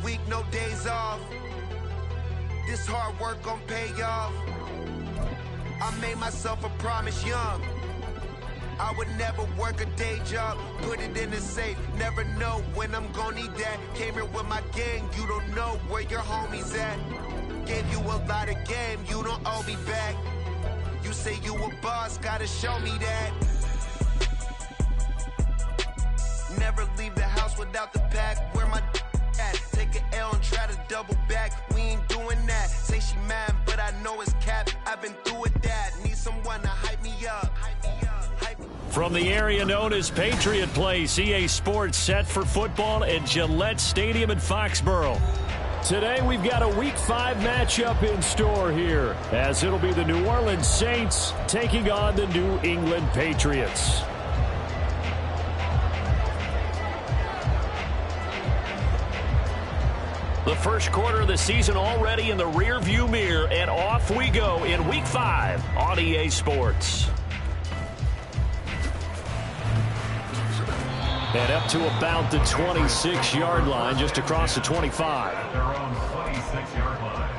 week, no days off. This hard work gon' pay off. I made myself a promise young. I would never work a day job, put it in the safe. Never know when I'm gon' need that. Came here with my gang, you don't know where your homies at. Gave you a lot of game, you don't owe me back. You say you a boss, gotta show me that. Never leave the house without the pack. Where my at? Take an L and try to double back. We ain't doing that. Say she mad, but I know it's cap. I've been through with that. Need someone to hype me up. From the area known as Patriot Place, EA Sports set for football at Gillette Stadium in Foxborough. Today we've got a Week 5 matchup in store here, as it'll be the New Orleans Saints taking on the New England Patriots. The first quarter of the season already in the rearview mirror, and off we go in Week 5 on EA Sports. And up to about the 26-yard line, just across the 25. Their own 26-yard line.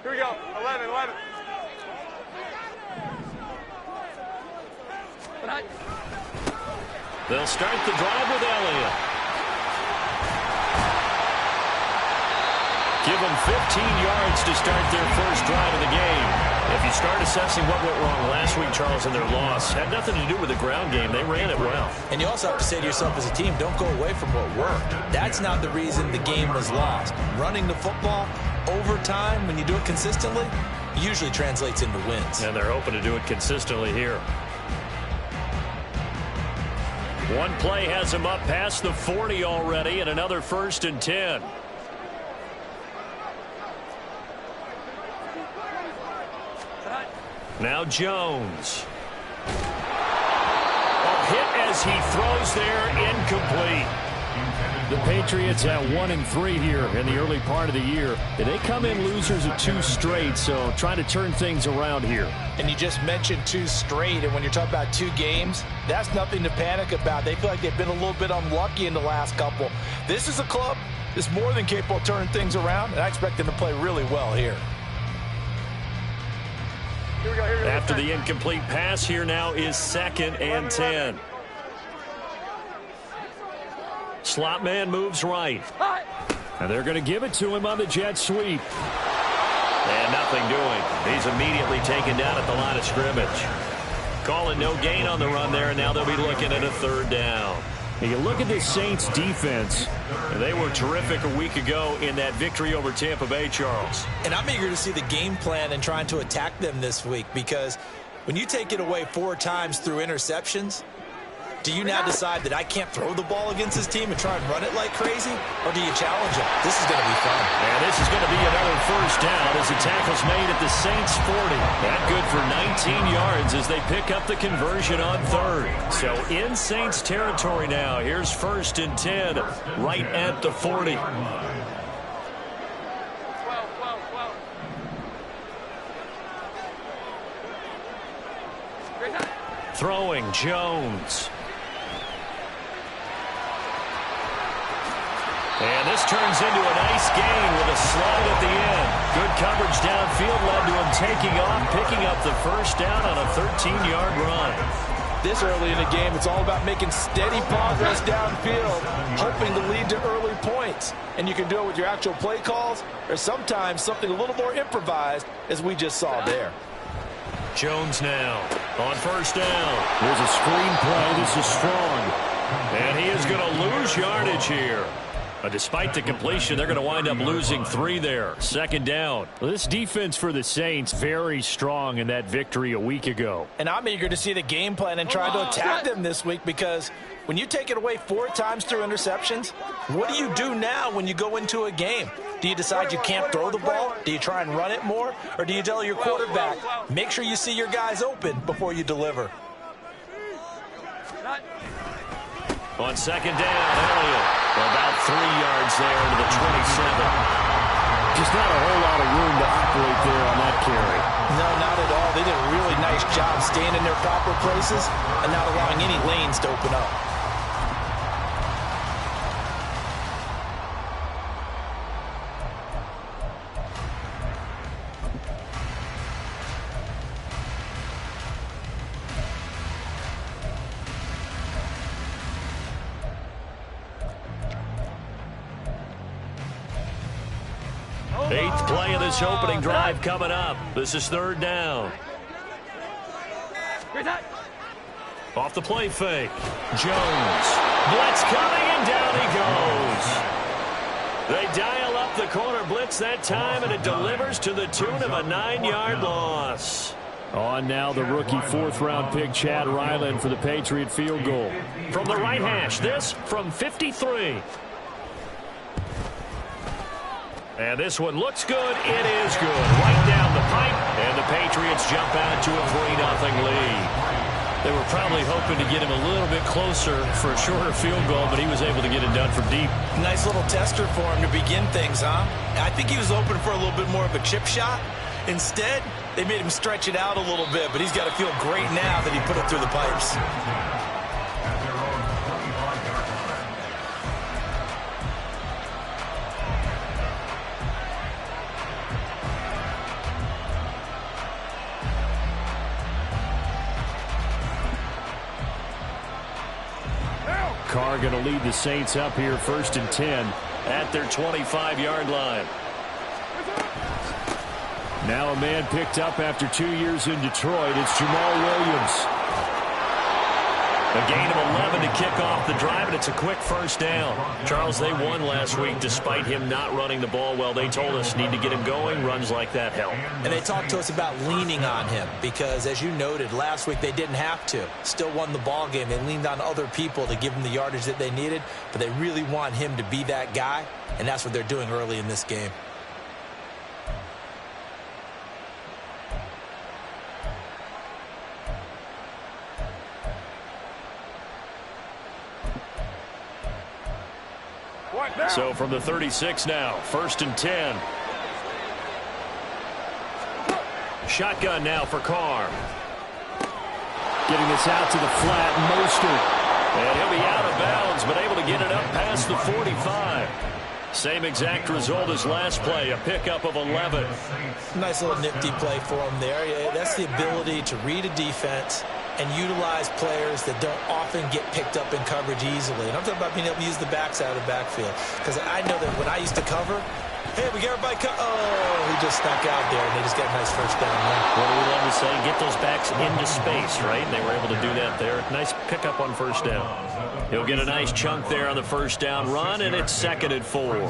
Here we go. 11. They'll start the drive with Elliott. Give them 15 yards to start their first drive of the game. If you start assessing what went wrong last week, Charles, in their loss, had nothing to do with the ground game. They ran it well. And you also have to say to yourself as a team, don't go away from what worked. That's not the reason the game was lost. Running the football over time, when you do it consistently, usually translates into wins. And they're hoping to do it consistently here. One play has them up past the 40 already, and another 1st and 10. Now Jones. A hit as he throws there, incomplete. The Patriots at 1-3 here in the early part of the year. They come in losers of 2 straight, so trying to turn things around here. And you just mentioned 2 straight, and when you're talking about 2 games, that's nothing to panic about. They feel like they've been a little bit unlucky in the last couple. This is a club that's more than capable of turning things around, and I expect them to play really well here. Here we go. After the incomplete pass, here now is 2nd and 10. Slot man moves right. And they're going to give it to him on the jet sweep. And nothing doing. He's immediately taken down at the line of scrimmage. Calling no gain on the run there, and now they'll be looking at a 3rd down. Now you look at this Saints defense, and they were terrific a week ago in that victory over Tampa Bay, Charles. And I'm eager to see the game plan and trying to attack them this week, because when you take it away 4 times through interceptions, do you now decide that I can't throw the ball against this team and try and run it like crazy? Or do you challenge them? This is going to be fun. And this is going to be another 1st down as the tackle's made at the Saints 40. That good for 19 yards as they pick up the conversion on 3rd. So in Saints territory now. Here's 1st and 10 right at the 40. Throwing Jones. And this turns into a nice gain with a slide at the end. Good coverage downfield led to him taking off, picking up the 1st down on a 13-yard run. This early in the game, it's all about making steady progress downfield, hoping to lead to early points. And you can do it with your actual play calls, or sometimes something a little more improvised, as we just saw there. Jones now on 1st down. There's a screen play. This is strong. And he is going to lose yardage here. But despite the completion, they're going to wind up losing 3 there. 2nd down. Well, this defense for the Saints, very strong in that victory a week ago. And I'm eager to see the game plan and try to attack them this week, because when you take it away 4 times through interceptions, what do you do now when you go into a game? Do you decide you can't throw the ball? Do you try and run it more? Or do you tell your quarterback, make sure you see your guys open before you deliver? On second down, Elliott. About 3 yards there to the 27. Just not a whole lot of room to operate there on that carry. No, not at all. They did a really nice job staying in their proper places and not allowing any lanes to open up. Eighth play of this opening drive coming up. This is third down. Off the play fake. Jones. Blitz coming, and down he goes. They dial up the corner blitz that time, and it delivers to the tune of a 9-yard loss. On now the rookie fourth-round pick Chad Ryland for the Patriot field goal. From the right hash, this from 53. And this one looks good. It is good. Right down the pipe. And the Patriots jump out to a 3-0 lead. They were probably hoping to get him a little bit closer for a shorter field goal, but he was able to get it done from deep. Nice little tester for him to begin things, huh? I think he was hoping for a little bit more of a chip shot. Instead, they made him stretch it out a little bit, but he's got to feel great now that he put it through the pipes. Carr going to lead the Saints up here, 1st and 10. At their 25-yard line. Now a man picked up after 2 years in Detroit. It's Jamal Williams. A gain of 11 to kick off the drive, and it's a quick first down. Charles, they won last week despite him not running the ball well. They told us need to get him going. Runs like that help. And they talked to us about leaning on him because, as you noted, last week they didn't have to. Still won the ball game. They leaned on other people to give them the yardage that they needed, but they really want him to be that guy, and that's what they're doing early in this game. So from the 36 now, 1st and 10. Shotgun now for Carr. Getting this out to the flat, Mostert. And he'll be out of bounds, but able to get it up past the 45. Same exact result as last play, a pickup of 11. Nice little nifty play for him there. Yeah, that's the ability to read a defense and utilize players that don't often get picked up in coverage easily. And I'm talking about being able to use the backside of the backfield. Because I know that when I used to cover, hey, we got everybody he just snuck out there, and they just got a nice first down there. What do we love to say? Get those backs into space, right? And they were able to do that there. Nice pickup on first down. He'll get a nice chunk there on the first down run, and it's 2nd and 4.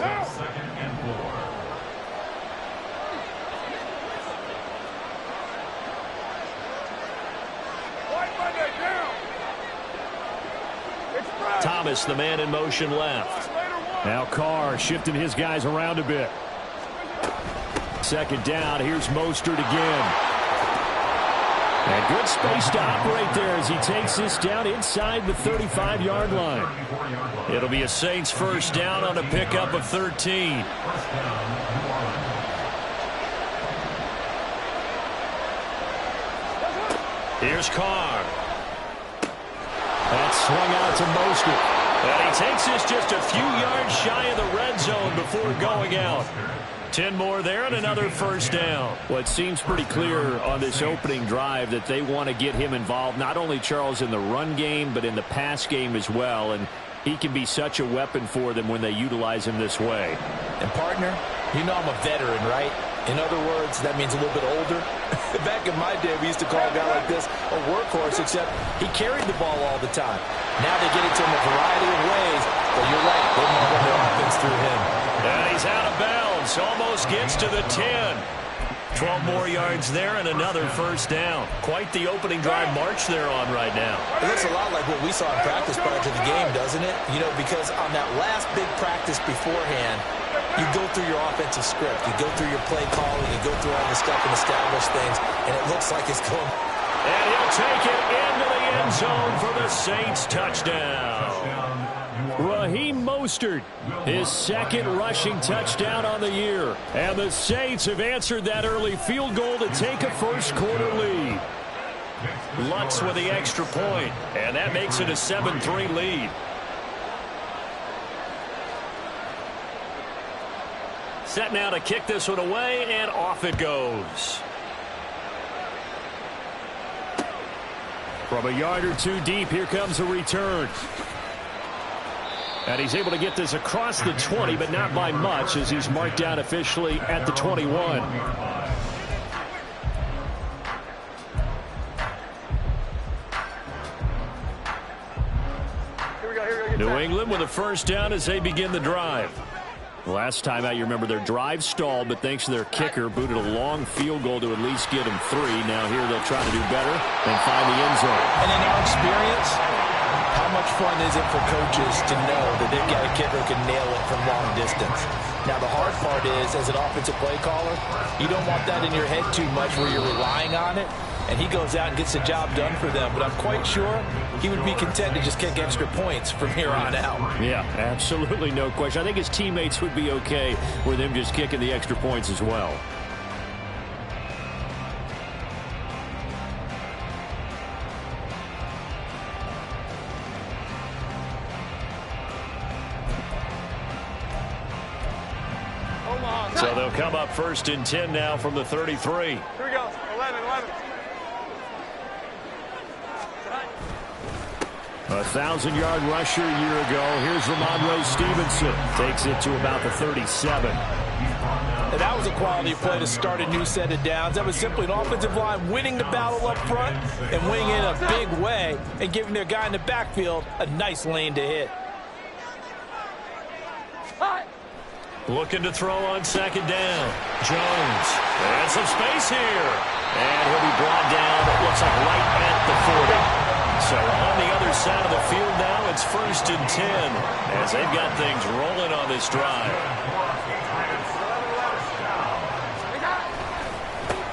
Thomas, the man in motion left. Now Carr shifting his guys around a bit. 2nd down. Here's Mostert again. And good space to operate there as he takes this down inside the 35-yard line. It'll be a Saints first down on a pickup of 13. Here's Carr. That's swung out to Mostert. And he takes this just a few yards shy of the red zone before going out. 10 more there and another first down. Well, it seems pretty clear on this opening drive that they want to get him involved, not only, Charles, in the run game, but in the pass game as well. And he can be such a weapon for them when they utilize him this way. And, partner, you know I'm a veteran, right? In other words, that means a little bit older. Back in my day, we used to call a guy like this a workhorse, except he carried the ball all the time. Now they get it to him a variety of ways, but you're right, they want to run their offense through him. And he's out of bounds, almost gets to the 10. 12 more yards there and another first down. Quite the opening drive march they're on right now. It looks a lot like what we saw in practice prior to the game, doesn't it? You know, because on that last big practice beforehand, You go through your offensive script. You go through your play calling. You go through all the stuff and establish things, and it looks like it's going. And he'll take it into the end zone for the Saints touchdown. Raheem Mostert, his second rushing touchdown on the year. And the Saints have answered that early field goal to take a first-quarter lead. Lutz with the extra point, and that makes it a 7-3 lead. Set now to kick this one away, and off it goes. From a yard or two deep, here comes a return. And he's able to get this across the 20, but not by much, as he's marked down officially at the 21. New England with a first down as they begin the drive. Last time out, you remember their drive stalled, but thanks to their kicker, booted a long field goal to at least get them 3. Now here they'll try to do better and find the end zone. And in our experience, how much fun is it for coaches to know that they've got a kicker who can nail it from long distance? Now, the hard part is, as an offensive play caller, you don't want that in your head too much where you're relying on it, and he goes out and gets the job done for them. But I'm quite sure he would be content to just kick extra points from here on out. Yeah, absolutely no question. I think his teammates would be okay with him just kicking the extra points as well. So they'll come up 1st and 10 now from the 33. Here we go. 11. 1,000-yard rusher a year ago. Here's Ramondre Stevenson. Takes it to about the 37. And that was a quality play to start a new set of downs. That was simply an offensive line winning the battle up front and winning in a big way and giving their guy in the backfield a nice lane to hit. Looking to throw on 2nd down. Jones. And some space here. And he'll be brought down, it looks like right at the 40. So on the other side of the field now, it's 1st and 10 as they've got things rolling on this drive.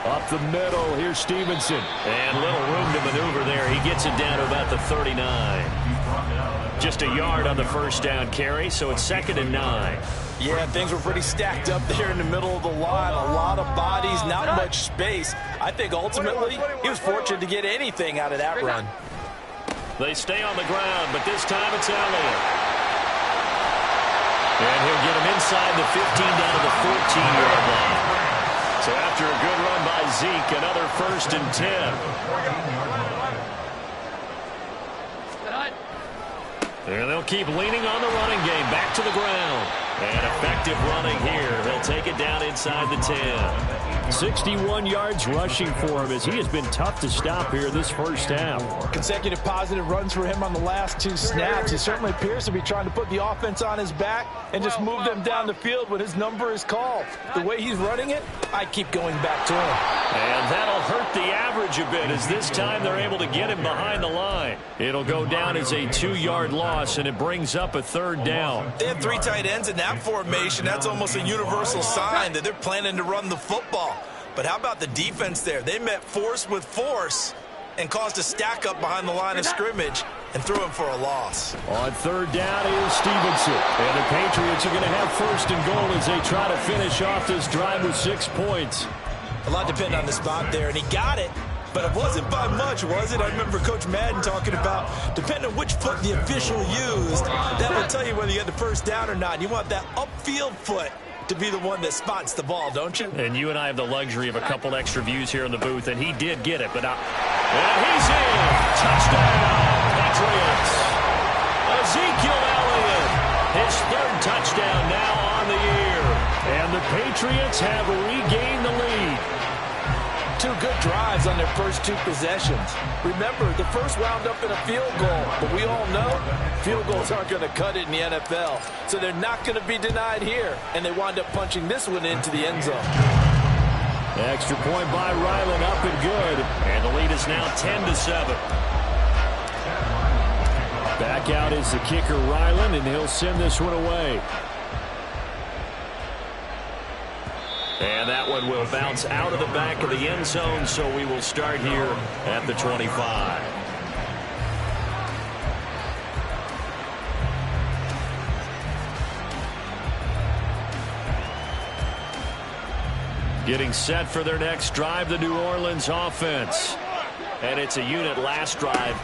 Up the middle, here's Stevenson. And little room to maneuver there. He gets it down to about the 39. Just a yard on the first down carry, so it's 2nd and 9. Yeah, things were pretty stacked up there in the middle of the line. A lot of bodies, not much space. I think ultimately he was fortunate to get anything out of that run. They stay on the ground, but this time it's Elliott. And he'll get him inside the 15 down to the 14-yard line. So after a good run by Zeke, another 1st and 10. And they'll keep leaning on the running game. Back to the ground. And effective running here. He'll take it down inside the 10. 61 yards rushing for him as he has been tough to stop here this first half. Consecutive positive runs for him on the last 2 snaps. He certainly appears to be trying to put the offense on his back and just move them down the field when his number is called. The way he's running it, I keep going back to him. And that'll hurt the average a bit as this time they're able to get him behind the line. It'll go down as a 2-yard loss, and it brings up a 3rd down. They have 3 tight ends in that formation. That's almost a universal sign that they're planning to run the football. But how about the defense there? They met force with force and caused a stack up behind the line of scrimmage and threw him for a loss. On 3rd down is Stevenson. And the Patriots are going to have 1st and goal as they try to finish off this drive with 6 points. A lot depended on the spot there, and he got it. But it wasn't by much, was it? I remember Coach Madden talking about, depending on which foot the official used, that will tell you whether you had the first down or not. You want that upfield foot to be the one that spots the ball, don't you? And you and I have the luxury of a couple extra views here in the booth, and he did get it. But and he's in. Touchdown, Patriots. Ezekiel Elliott, his 3rd touchdown now on the year. And the Patriots have regained the lead. 2 good drives on their first 2 possessions. Remember, the first wound up in a field goal, but we all know field goals aren't going to cut it in the NFL, so they're not going to be denied here, and they wind up punching this one into the end zone. Extra point by Ryland, up and good. And the lead is now 10-7. Back out is the kicker, Ryland, and he'll send this one away. And that one will bounce out of the back of the end zone, so we will start here at the 25. Getting set for their next drive, the New Orleans offense. And it's a unit last drive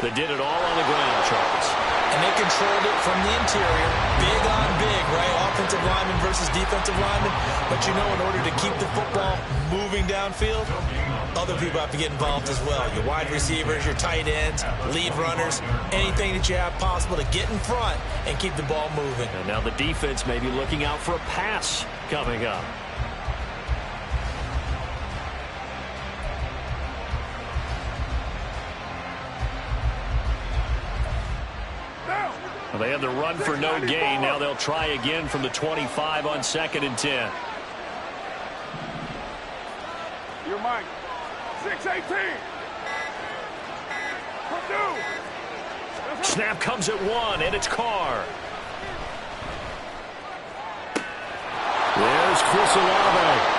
that did it all on the ground, Charles. And they controlled it from the interior. Big on big, right? Offensive lineman versus defensive lineman. But you know, in order to keep the football moving downfield, other people have to get involved as well. Your wide receivers, your tight ends, lead runners, anything that you have possible to get in front and keep the ball moving. And now the defense may be looking out for a pass coming up. Well, they had the run for no gain. Now they'll try again from the 25 on 2nd and 10. You're Mike. 6-18. Snap comes at 1, and it's Carr. There's Chris Olave.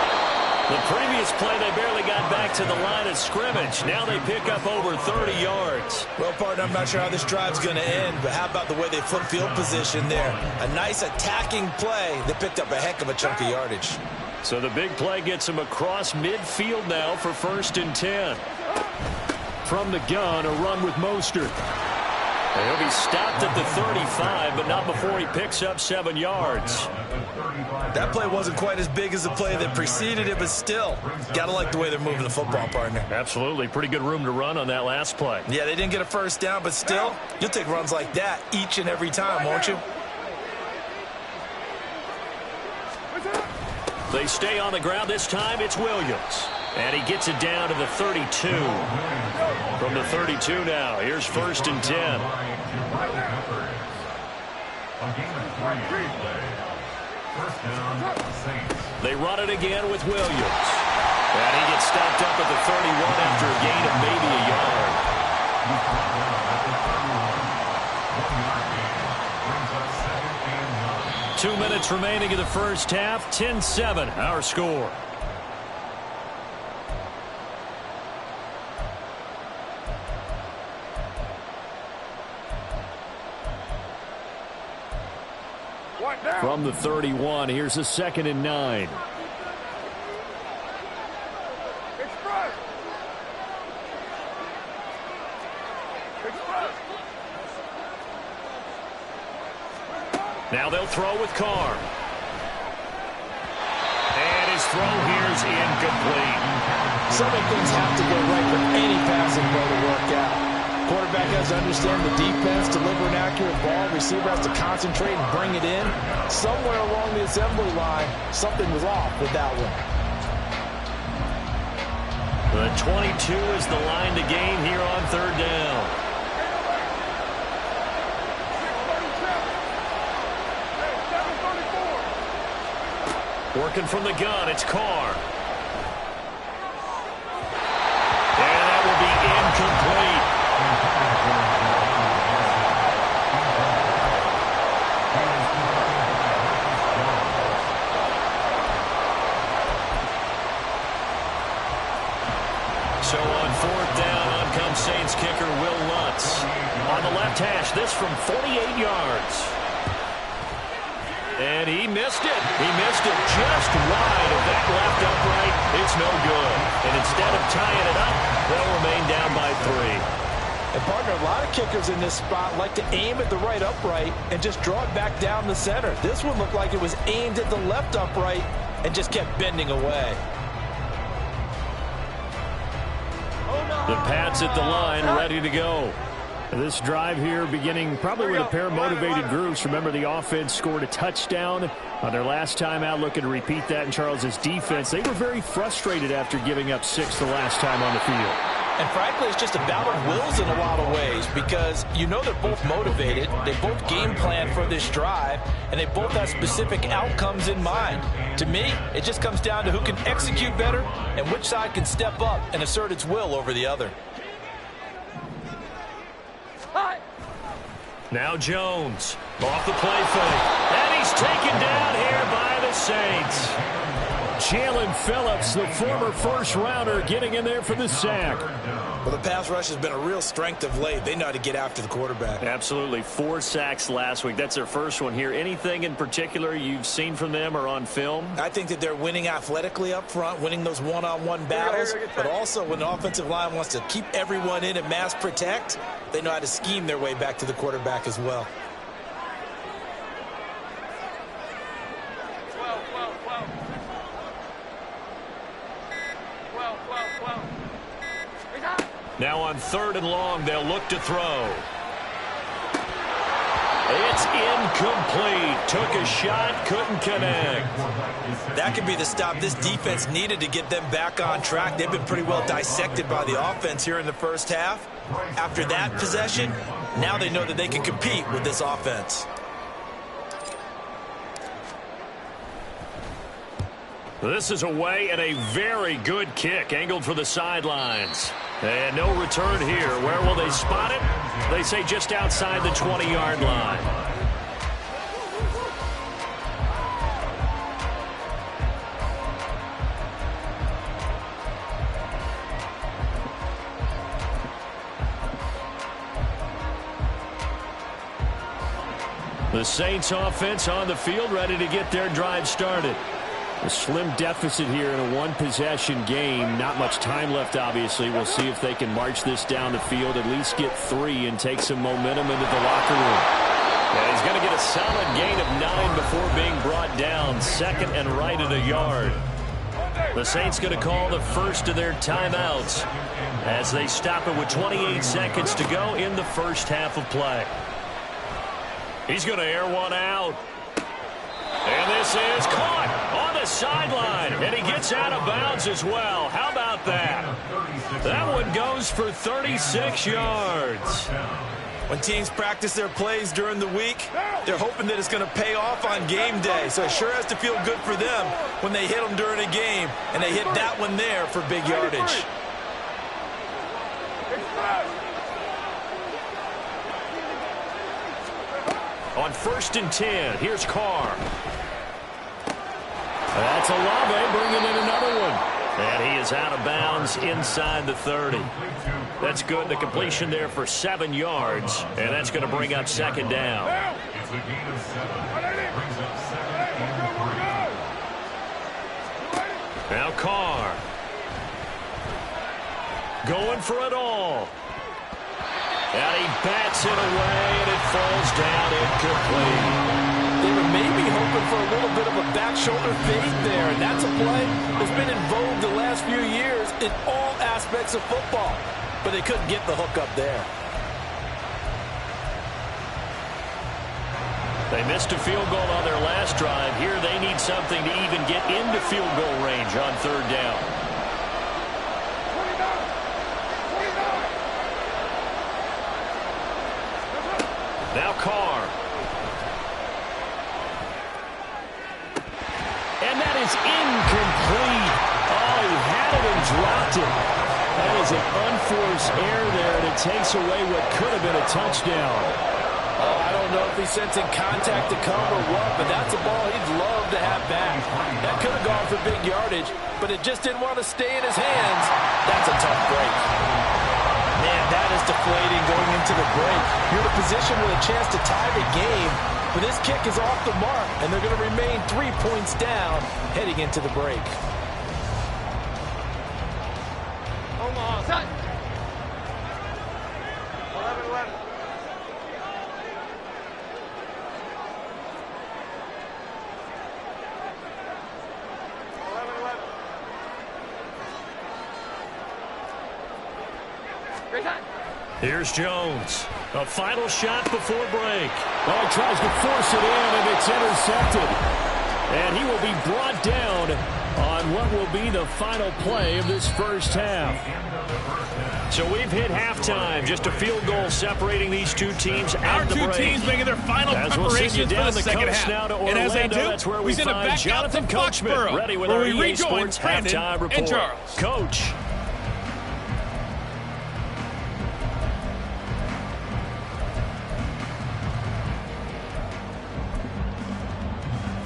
The previous play, they barely got back to the line of scrimmage. Now they pick up over 30 yards. Well, partner, I'm not sure how this drive's going to end, but how about the way they flip field position there? A nice attacking play. They picked up a heck of a chunk of yardage. So the big play gets them across midfield now for 1st and 10. From the gun, a run with Mostert. And he'll be stopped at the 35, but not before he picks up 7 yards. That play wasn't quite as big as the play that preceded it, but still, got to like the way they're moving the football, partner. Absolutely. Pretty good room to run on that last play. Yeah, they didn't get a first down, but still, you'll take runs like that each and every time, won't you? They stay on the ground. This time it's Williams. And he gets it down to the 32. From the 32 now. Here's 1st and 10. They run it again with Williams. And he gets stopped up at the 31 after a gain of maybe a yard. 2 minutes remaining in the first half. 10-7, our score. From the 31, here's a 2nd and 9. Now they'll throw with Carr. And his throw here's incomplete. Some of things have to go right for any passing play to work out. Quarterback has to understand the defense, deliver an accurate ball. Receiver has to concentrate and bring it in. Somewhere along the assembly line, something was off with that one. The 22 is the line to gain here on 3rd down. Working from the gun, it's Carr. And that will be incomplete. So on 4th down, on comes Saints kicker Will Lutz. On the left hash, this from 48 yards. And he missed it. He missed it just wide of that left upright. It's no good. And instead of tying it up, they'll remain down by 3. And, partner, a lot of kickers in this spot like to aim at the right upright and just draw it back down the center. This one looked like it was aimed at the left upright and just kept bending away. The Pats at the line, ready to go. This drive here beginning probably with a pair of motivated groups. Remember, the offense scored a touchdown on their last time out. Looking to repeat that in Charles's defense. They were very frustrated after giving up 6 the last time on the field. And frankly, it's just a battle of wills in a lot of ways because you know they're both motivated. They both game plan for this drive, and they both have specific outcomes in mind. To me, it just comes down to who can execute better and which side can step up and assert its will over the other. Now Jones off the play fake. And he's taken down here by the Saints. Jalen Phillips, the former first-rounder, getting in there for the sack. Well, the pass rush has been a real strength of late. They know how to get after the quarterback. Absolutely. 4 sacks last week. That's their first one here. Anything in particular you've seen from them or on film? I think that they're winning athletically up front, winning those one-on-one battles, but also when the offensive line wants to keep everyone in and mass protect, they know how to scheme their way back to the quarterback as well. Now on 3rd and long, they'll look to throw. It's incomplete. Took a shot, couldn't connect. That could be the stop this defense needed to get them back on track. They've been pretty well dissected by the offense here in the first half. After that possession, now they know that they can compete with this offense. This is away and a very good kick, angled for the sidelines. And no return here. Where will they spot it? They say just outside the 20-yard line. The Saints offense on the field, ready to get their drive started. A slim deficit here in a one-possession game. Not much time left, obviously. We'll see if they can march this down the field, at least get 3 and take some momentum into the locker room. And he's going to get a solid gain of 9 before being brought down. 2nd and right at a yard. The Saints going to call the first of their timeouts as they stop it with 28 seconds to go in the first half of play. He's going to air one out. And this is caught on the sideline, and he gets out of bounds as well. How about that? That one goes for 36 yards. When teams practice their plays during the week, they're hoping that it's going to pay off on game day. So it sure has to feel good for them when they hit them during a game, and they hit that one there for big yardage. On 1st and 10, here's Carr. That's Olave bringing in another one. And he is out of bounds inside the 30. That's good. The completion there for 7 yards. And that's going to bring up 2nd down. It's a gain of 7. Brings up 2nd and 3. Now Carr. Going for it all. And he bats it away, and it falls down incomplete. They were maybe hoping for a little bit of a back shoulder fade there, and that's a play that's been in vogue the last few years in all aspects of football. But they couldn't get the hook up there. They missed a field goal on their last drive. Here they need something to even get into field goal range on 3rd down. Now Carr. And that is incomplete. Oh, he had it and dropped it. That is an unforced error there, and it takes away what could have been a touchdown. Oh, I don't know if he's sensing contact to come or what, but that's a ball he'd love to have back. That could have gone for big yardage, but it just didn't want to stay in his hands. That's a tough break. Man, that is deflating going into the break. You're in a position with a chance to tie the game, but this kick is off the mark, and they're going to remain 3 points down heading into the break. Omaha, set. 11-11. Here's Jones. A final shot before break. Oh, he tries to force it in, and it's intercepted. And he will be brought down on what will be the final play of this first half. So we've hit halftime. Just a field goal separating these two teams at the break. Our two teams making their final preparations for the second half. And as they do, that's where we send it back out to Coachman, Foxborough, ready with where our we EA rejoin Sports Brandon halftime report. and Charles. Coach.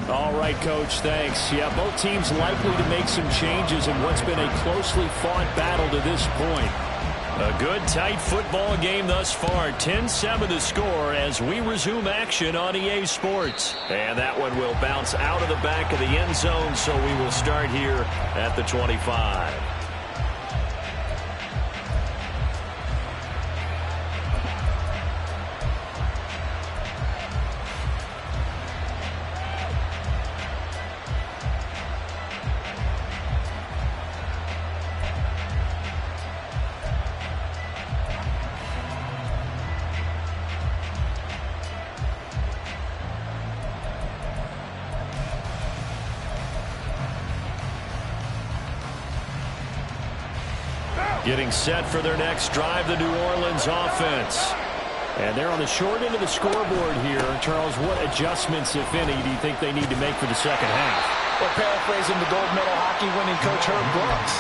All All right, Coach, thanks. Yeah, both teams likely to make some changes in what's been a closely fought battle to this point. A good, tight football game thus far. 10-7 the score as we resume action on EA Sports. And that one will bounce out of the back of the end zone, so we will start here at the 25. Getting set for their next drive, the New Orleans offense. And they're on the short end of the scoreboard here. Charles, what adjustments, if any, do you think they need to make for the second half? Well, paraphrasing the gold medal hockey winning coach Herb Brooks,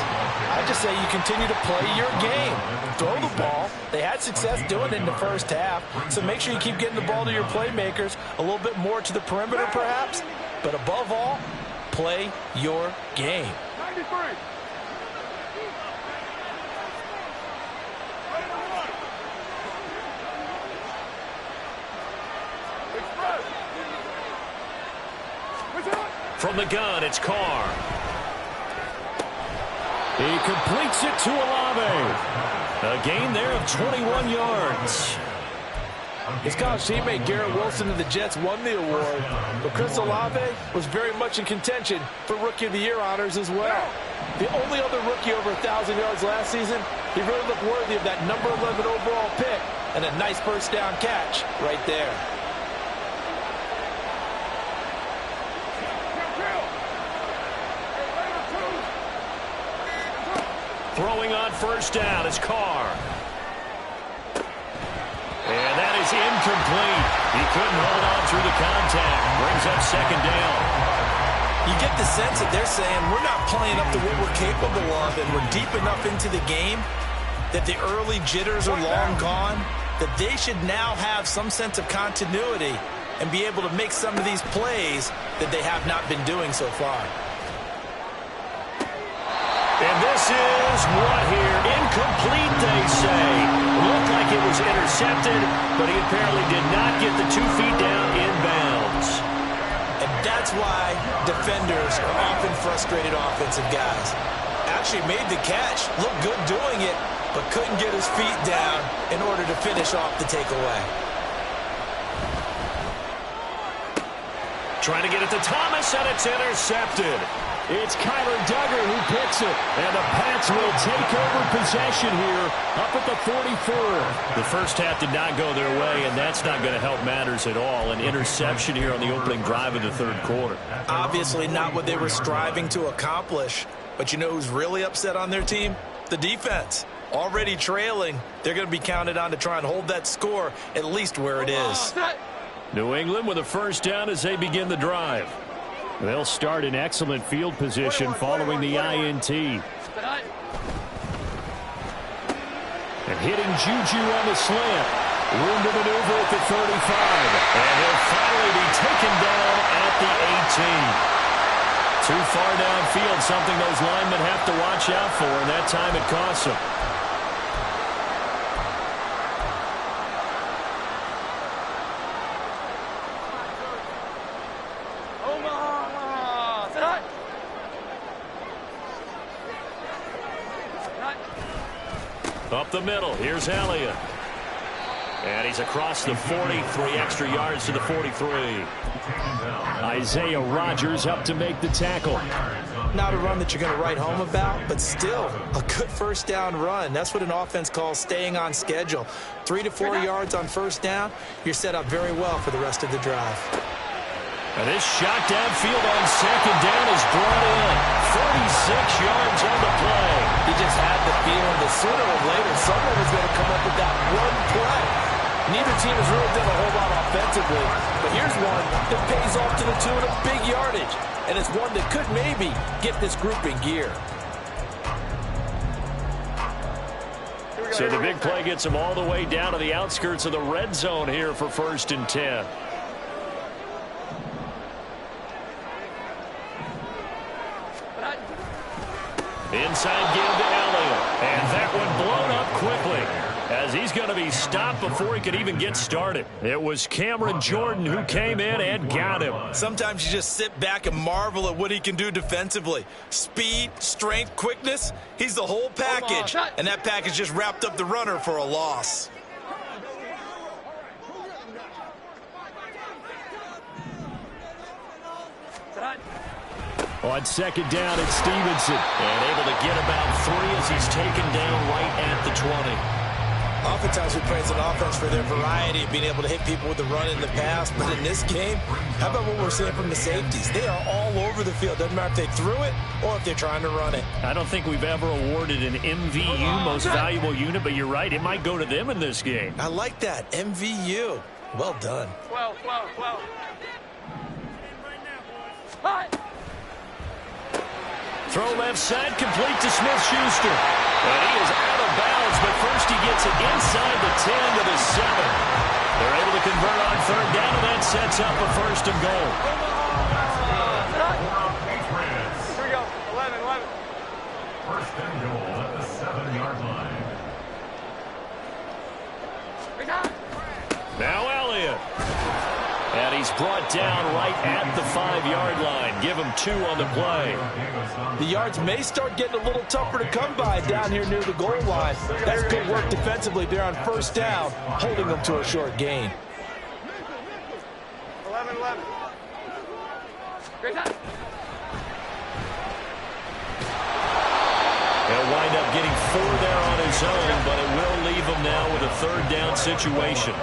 I just say you continue to play your game. Throw the ball. They had success doing it in the first half, so make sure you keep getting the ball to your playmakers, a little bit more to the perimeter perhaps, but above all, play your game. 93. From the gun, it's Carr. He completes it to Olave. A gain there of 21 yards. His college teammate Garrett Wilson of the Jets won the award, but Chris Olave was very much in contention for Rookie of the Year honors as well. The only other rookie over 1,000 yards last season, he really looked worthy of that number 11 overall pick and a nice first down catch right there. Throwing on first down is Carr. And that is incomplete. He couldn't hold on through the contact. Brings up second down. You get the sense that they're saying we're not playing up to what we're capable of, and we're deep enough into the game that the early jitters are long gone, that they should now have some sense of continuity and be able to make some of these plays that they have not been doing so far. And this is what here? Incomplete, they say. Looked like it was intercepted, but he apparently did not get the 2 feet down inbounds. And that's why defenders are often frustrated offensive guys. Actually made the catch, looked good doing it, but couldn't get his feet down in order to finish off the takeaway. Trying to get it to Thomas, and it's intercepted. It's Kyler Duggar who picks it, and the Pats will take over possession here up at the 44. The first half did not go their way, and that's not going to help matters at all. An interception here on the opening drive of the third quarter. Obviously not what they were striving to accomplish, but you know who's really upset on their team? The defense. Already trailing, they're going to be counted on to try and hold that score at least where it is. New England with a first down as they begin the drive. They'll start in excellent field position following the INT. And hitting Juju on the slant. Room to maneuver at the 35. And he'll finally be taken down at the 18. Too far downfield, something those linemen have to watch out for, and that time it costs them. Up the middle, here's Elliott. And he's across the 40, 3 extra yards to the 43. Isaiah Rodgers up to make the tackle. Not a run that you're going to write home about, but still a good first down run. That's what an offense calls staying on schedule. 3 to 4 yards on first down, you're set up very well for the rest of the drive. And this shot downfield on second down is brought in. 46 yards on the play. He just had the feeling that sooner or later someone was going to come up with that one play. Neither team has really done a whole lot offensively, but here's one that pays off to the tune of big yardage, and it's one that could maybe get this group in gear. So the big play gets them all the way down to the outskirts of the red zone here for 1st and 10. Inside give to Elliott. And that one blown up quickly, as he's going to be stopped before he could even get started. It was Cameron Jordan who came in and got him. Sometimes you just sit back and marvel at what he can do defensively. Speed, strength, quickness, he's the whole package. And that package just wrapped up the runner for a loss. On second down, it's Stevenson. And able to get about 3 as he's taken down right at the 20. Oftentimes we praise an offense for their variety of being able to hit people with the run in the pass. But in this game, how about what we're seeing from the safeties? They are all over the field. Doesn't matter if they threw it or if they're trying to run it. I don't think we've ever awarded an MVU, most valuable unit, but you're right. It might go to them in this game. I like that. MVU. Well done. 12. Throw left side, complete to Smith-Schuster. And he is out of bounds, but first he gets it inside the 10 to the 7. They're able to convert on third down, and that sets up a 1st and goal. Here we go. 11. 1st and goal at the 7-yard line. Now Elliott. And he's brought down right at the 5-yard line. Give him 2 on the play. The yards may start getting a little tougher to come by down here near the goal line. That's good work defensively there on 1st down, holding them to a short gain. 11. Great time. He'll wind up getting 4 there on his own, but it will leave him now with a 3rd down situation.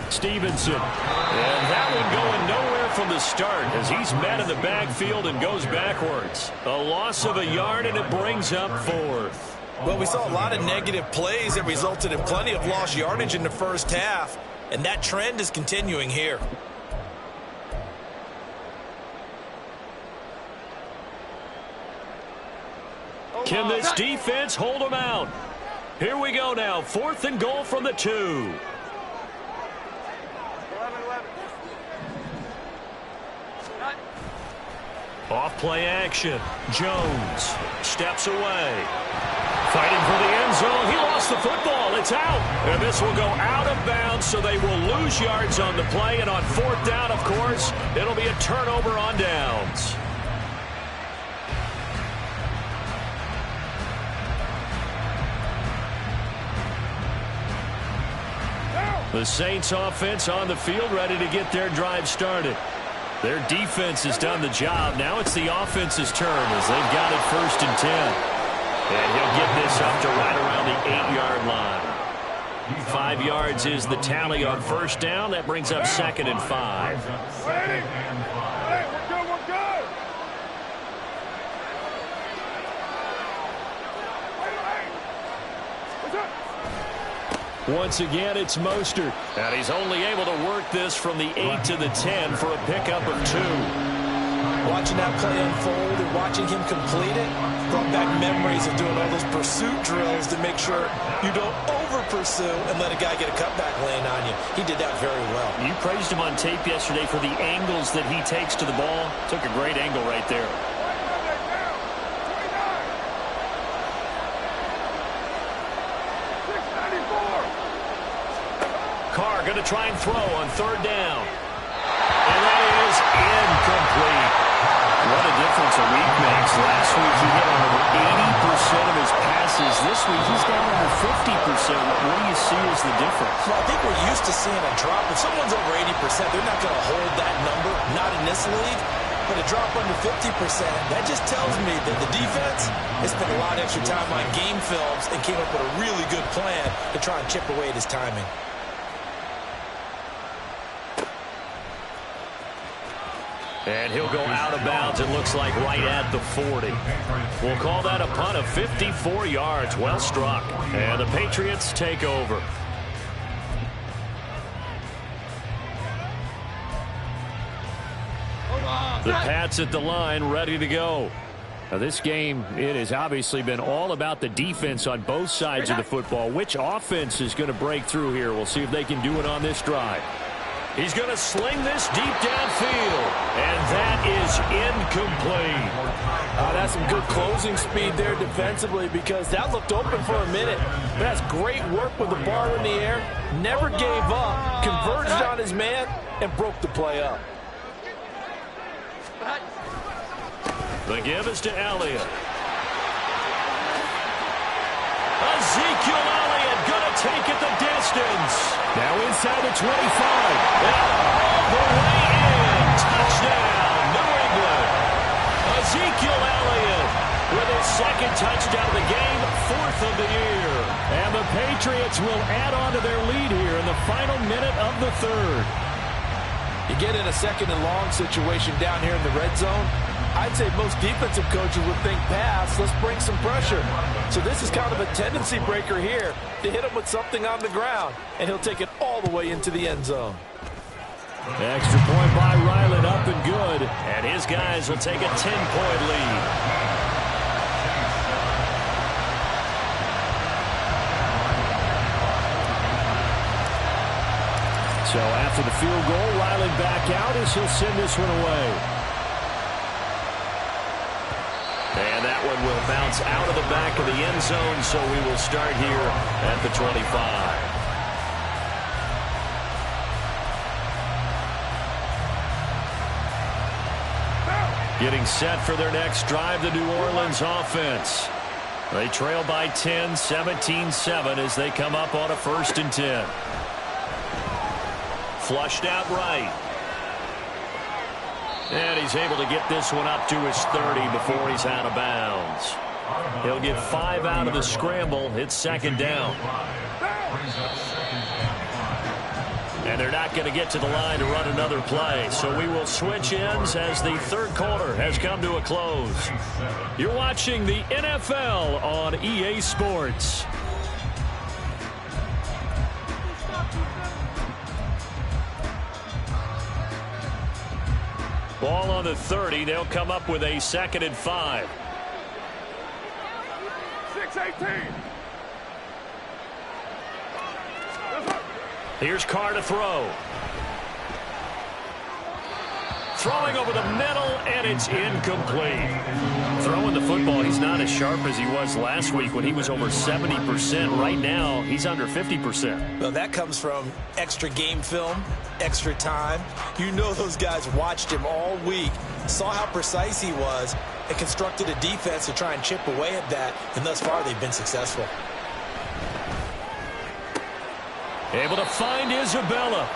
Stevenson. And that one going nowhere from the start as he's met in the backfield and goes backwards. A loss of a yard, and it brings up 4th. Well, we saw a lot of negative plays that resulted in plenty of lost yardage in the first half, and that trend is continuing here. Can this defense hold them out? Here we go now. 4th and goal from the 2. Off play action. Jones steps away. Fighting for the end zone. He lost the football. It's out. And this will go out of bounds, so they will lose yards on the play. And on 4th down, of course, it'll be a turnover on downs. The Saints offense on the field, ready to get their drive started. Their defense has done the job. Now it's the offense's turn as they've got it 1st and 10. And he'll get this up to right around the 8-yard line. 5 yards is the tally on 1st down. That brings up 2nd and 5. We're good. Once again, it's Mostert. And he's only able to work this from the 8 to the 10 for a pickup of 2. Watching that play unfold and watching him complete it brought back memories of doing all those pursuit drills to make sure you don't over-pursue and let a guy get a cutback lane on you. He did that very well. You praised him on tape yesterday for the angles that he takes to the ball. Took a great angle right there. Carr going to try and throw on 3rd down. And that is incomplete. What a difference a week makes. Last week he hit on over 80% of his passes. This week he's down over 50%. What do you see as the difference? Well, I think we're used to seeing a drop. If someone's over 80%, they're not going to hold that number, not in this league. But a drop under 50%, that just tells me that the defense has spent a lot of extra time on game films and came up with a really good plan to try and chip away at his timing. And he'll go out of bounds, it looks like, right at the 40. We'll call that a punt of 54 yards. Well struck. And the Patriots take over. The Pats at the line, ready to go. Now, this game, it has obviously been all about the defense on both sides of the football. Which offense is going to break through here? We'll see if they can do it on this drive. He's going to sling this deep downfield, and that is incomplete. That's some good closing speed there defensively because that looked open for a minute. But that's great work with the ball in the air. Never gave up, converged on his man, and broke the play up. The give is to Elliott. Ezekiel Elliott going to take it the distance. Now inside the 25. All the way in. Touchdown, New England. Ezekiel Elliott with his second touchdown of the game, 4th of the year. And the Patriots will add on to their lead here in the final minute of the 3rd. You get in a 2nd and long situation down here in the red zone. I'd say most defensive coaches would think pass, let's bring some pressure. So this is kind of a tendency breaker here to hit him with something on the ground, and he'll take it all the way into the end zone. Extra point by Ryland, up and good. And his guys will take a 10-point lead. So after the field goal, Ryland back out as he'll send this one away. And that one will bounce out of the back of the end zone, so we will start here at the 25. Getting set for their next drive, the New Orleans offense. They trail by 10, 17-7 as they come up on a 1st and 10. Flushed out right. And he's able to get this one up to his 30 before he's out of bounds. He'll get 5 out of the scramble. It's 2nd down. And they're not going to get to the line to run another play. So we will switch ends as the 3rd quarter has come to a close. You're watching the NFL on EA Sports. Ball on the 30. They'll come up with a 2nd and 5. 6-18. Here's Carr to throw. Throwing over the middle, and it's incomplete. Throwing the football, he's not as sharp as he was last week when he was over 70%. Right now, he's under 50%. Well, that comes from extra game film, extra time. You know those guys watched him all week, saw how precise he was, and constructed a defense to try and chip away at that, and thus far they've been successful. Able to find Isabella.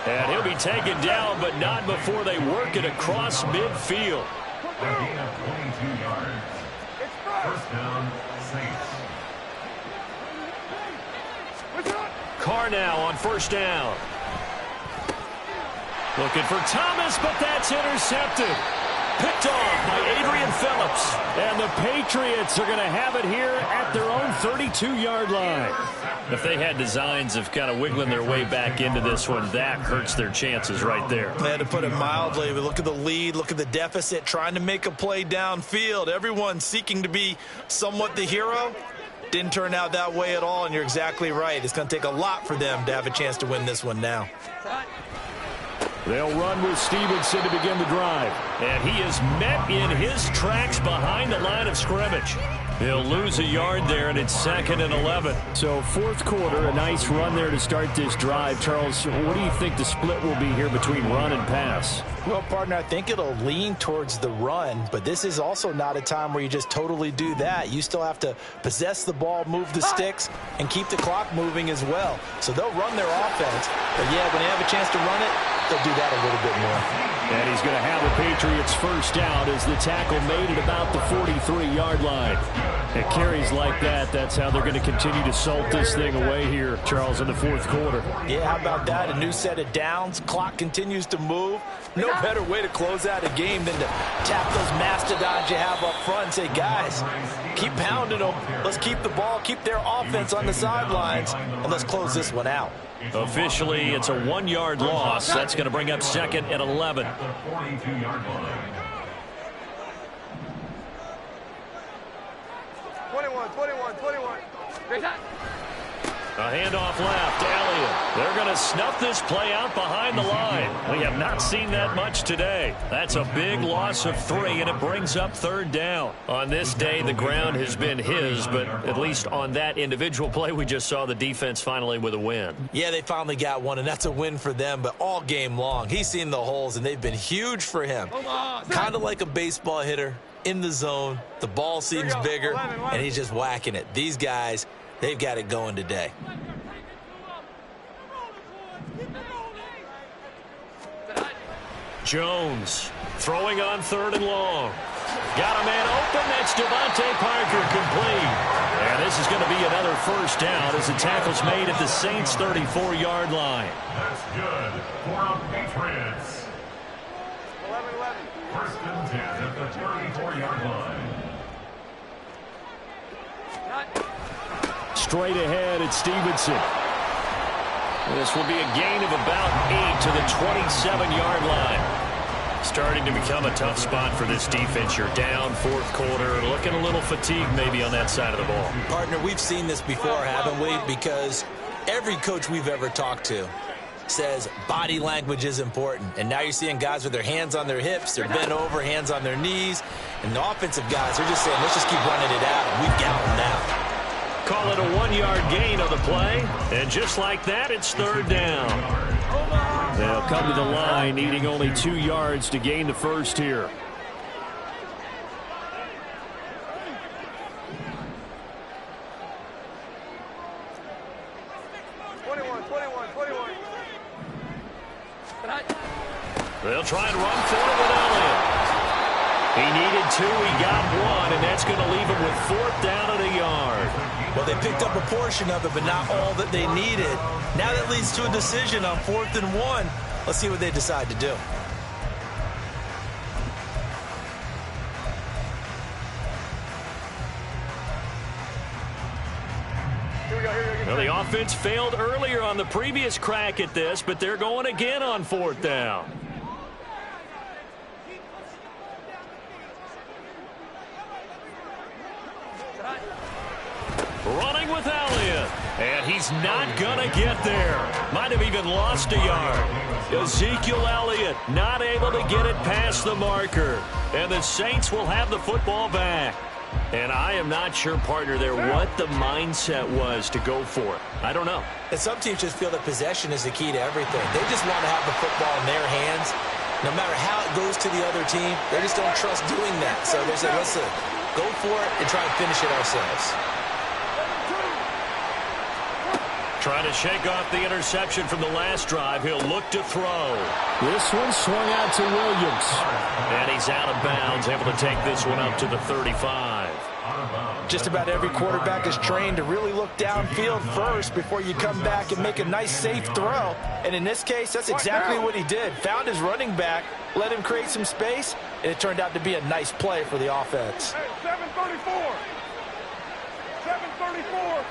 And he'll be taken down, but not before they work it across midfield. A gain of 22 yards. 1st down, Saints. Carr now on 1st down. Looking for Thomas, but that's intercepted. Picked off by Adrian Phillips. And the Patriots are going to have it here at their own 32-yard line. If they had designs of kind of wiggling their way back into this one, that hurts their chances right there. They had to put it mildly, but look at the lead, look at the deficit, trying to make a play downfield. Everyone seeking to be somewhat the hero. Didn't turn out that way at all, and you're exactly right. It's going to take a lot for them to have a chance to win this one now. They'll run with Stevenson to begin the drive. And he is met in his tracks behind the line of scrimmage. He'll lose a yard there, and it's 2nd and 11. So 4th quarter, a nice run there to start this drive. Charles, what do you think the split will be here between run and pass? Well, partner, I think it'll lean towards the run, but this is also not a time where you just totally do that. You still have to possess the ball, move the sticks, and keep the clock moving as well. So they'll run their offense, but yeah, when they have a chance to run it, they'll do that a little bit more. And he's going to have the Patriots 1st down as the tackle made at about the 43-yard line. It carries like that. That's how they're going to continue to salt this thing away here, Charles, in the 4th quarter. Yeah, how about that? A new set of downs. Clock continues to move. No better way to close out a game than to tap those mastodons you have up front and say, guys, keep pounding them. Let's keep the ball, keep their offense on the sidelines, and let's close this one out. Officially, it's a 1-yard loss. That's going to bring up 2nd and 11. At the 42-yard line. 21. A handoff left. Elliott. They're going to snuff this play out behind the line. We have not seen that much today. That's a big loss of 3, and it brings up 3rd down. On this day, the ground has been his, but at least on that individual play, we just saw the defense finally with a win. Yeah, they finally got one, and that's a win for them, but all game long, he's seen the holes, and they've been huge for him. Kind of like a baseball hitter in the zone. The ball seems bigger, and he's just whacking it. These guys, they've got it going today. Jones throwing on 3rd and long. Got a man open. That's Devontae Parker, complete. And this is going to be another 1st down as the tackle's made at the Saints' 34-yard line. That's good for the Patriots. 11-11. 1st and 10 at the 34-yard line. Straight ahead at Stevenson. This will be a gain of about 8 to the 27-yard line. Starting to become a tough spot for this defense. You're down 4th quarter, looking a little fatigued maybe on that side of the ball. Partner, we've seen this before, haven't we? Because every coach we've ever talked to says body language is important. And now you're seeing guys with their hands on their hips, they're bent over, hands on their knees. And the offensive guys, they're just saying, let's just keep running it out. And we've got them now. Call it a 1-yard gain on the play. And just like that, it's 3rd down. They'll come to the line, needing only 2 yards to gain the 1st here. They'll try and run for it with Elliott. He needed 2, he got 1, and that's going to leave him with 4th down and a yard. Well, they picked up a portion of it, but not all that they needed. Now that leads to a decision on 4th and 1. Let's see what they decide to do. Well, the offense failed earlier on the previous crack at this, but they're going again on 4th down. Running with Elliott. And he's not going to get there. Might have even lost a yard. Ezekiel Elliott not able to get it past the marker. And the Saints will have the football back. And I am not sure, partner, there what the mindset was to go for it. I don't know. And some teams just feel that possession is the key to everything. They just want to have the football in their hands. No matter how it goes to the other team, they just don't trust doing that. So they say, let's go for it and try and finish it ourselves. Trying to shake off the interception from the last drive. He'll look to throw. This one swung out to Williams. And he's out of bounds, able to take this one up to the 35. Just about every quarterback is trained to really look downfield first before you come back and make a nice, safe throw. And in this case, that's exactly what he did. Found his running back, let him create some space, and it turned out to be a nice play for the offense. Hey, 7:34. 7:34.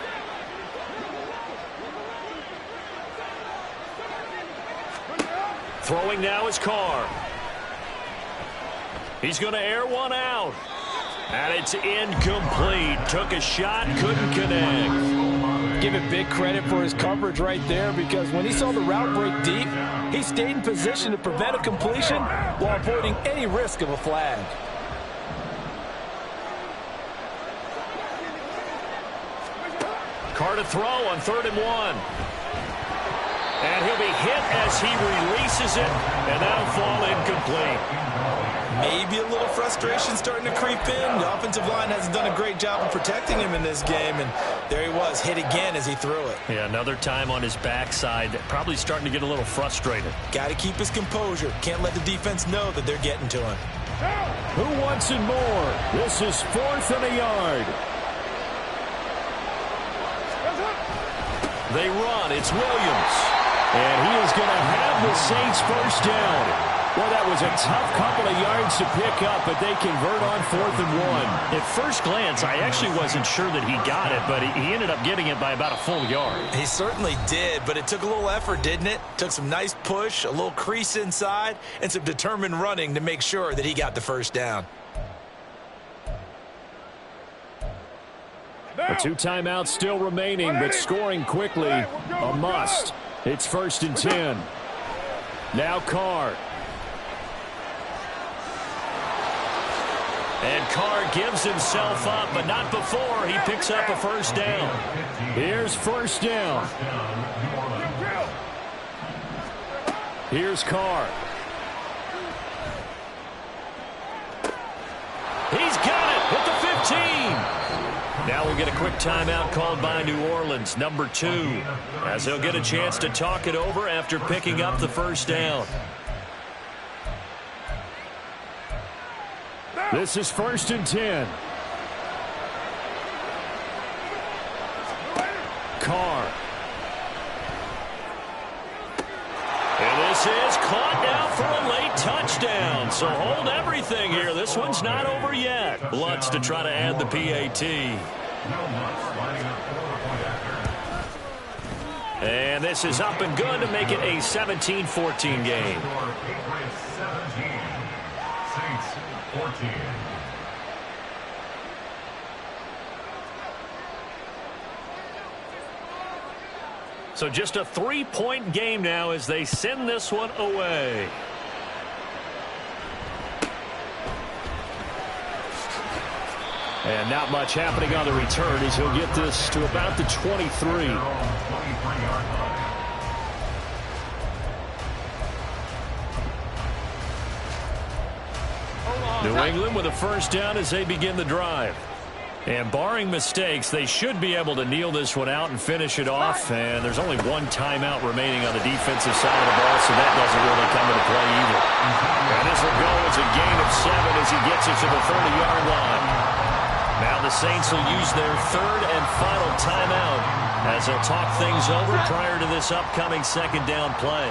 Throwing now is Carr. He's going to air one out. And it's incomplete. Took a shot, couldn't connect. Give it big credit for his coverage right there, because when he saw the route break deep, he stayed in position to prevent a completion while avoiding any risk of a flag. Carr to throw on 3rd and 1. And he'll be hit as he releases it, and that'll fall incomplete. Maybe a little frustration starting to creep in. The offensive line hasn't done a great job of protecting him in this game, and there he was, hit again as he threw it. Yeah, another time on his backside, probably starting to get a little frustrated. Got to keep his composure. Can't let the defense know that they're getting to him. Who wants it more? This is 4th and a yard. They run. It's Williams. And he is going to have the Saints 1st down. Well, that was a tough couple of yards to pick up, but they convert on 4th and 1. At first glance, I actually wasn't sure that he got it, but he ended up getting it by about a full yard. He certainly did, but it took a little effort, didn't it? Took some nice push, a little crease inside, and some determined running to make sure that he got the 1st down. The 2 timeouts still remaining, but scoring quickly, a must. It's 1st and 10. Now Carr. And Carr gives himself up, but not before he picks up a 1st down. Here's 1st down. Here's Carr. He's got it at the 15. Now we'll get a quick timeout called by New Orleans, number 2, as he'll get a chance to talk it over after picking up the 1st down. This is 1st and 10. Carr. And this is caught now for a late touchdown. So hold everything here. This one's not over yet. Lutz to try to add the PAT. And this is up and good to make it a 17-14 game. Patriots 17, Saints 14. So just a 3-point game now as they send this one away. And not much happening on the return as he'll get this to about the 23. New England with a 1st down as they begin the drive. And barring mistakes, they should be able to kneel this one out and finish it off. And there's only 1 timeout remaining on the defensive side of the ball, so that doesn't really come into play either. And this will go as a gain of 7 as he gets it to the 30-yard line. Now the Saints will use their 3rd and final timeout as they'll talk things over prior to this upcoming 2nd down play.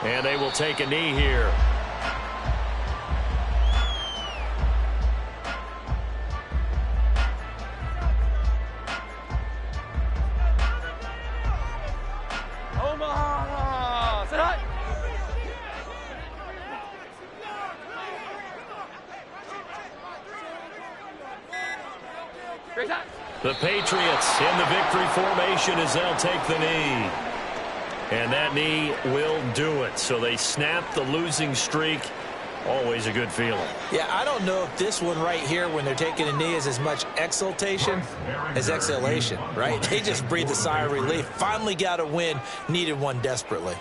And they will take a knee here. The Patriots in the victory formation as they'll take the knee. And that knee will do it. So they snap the losing streak. Always a good feeling. Yeah, I don't know if this one right here when they're taking a knee is as much exultation as exhalation, right? They just breathe a sigh of relief. Finally got a win. Needed one desperately.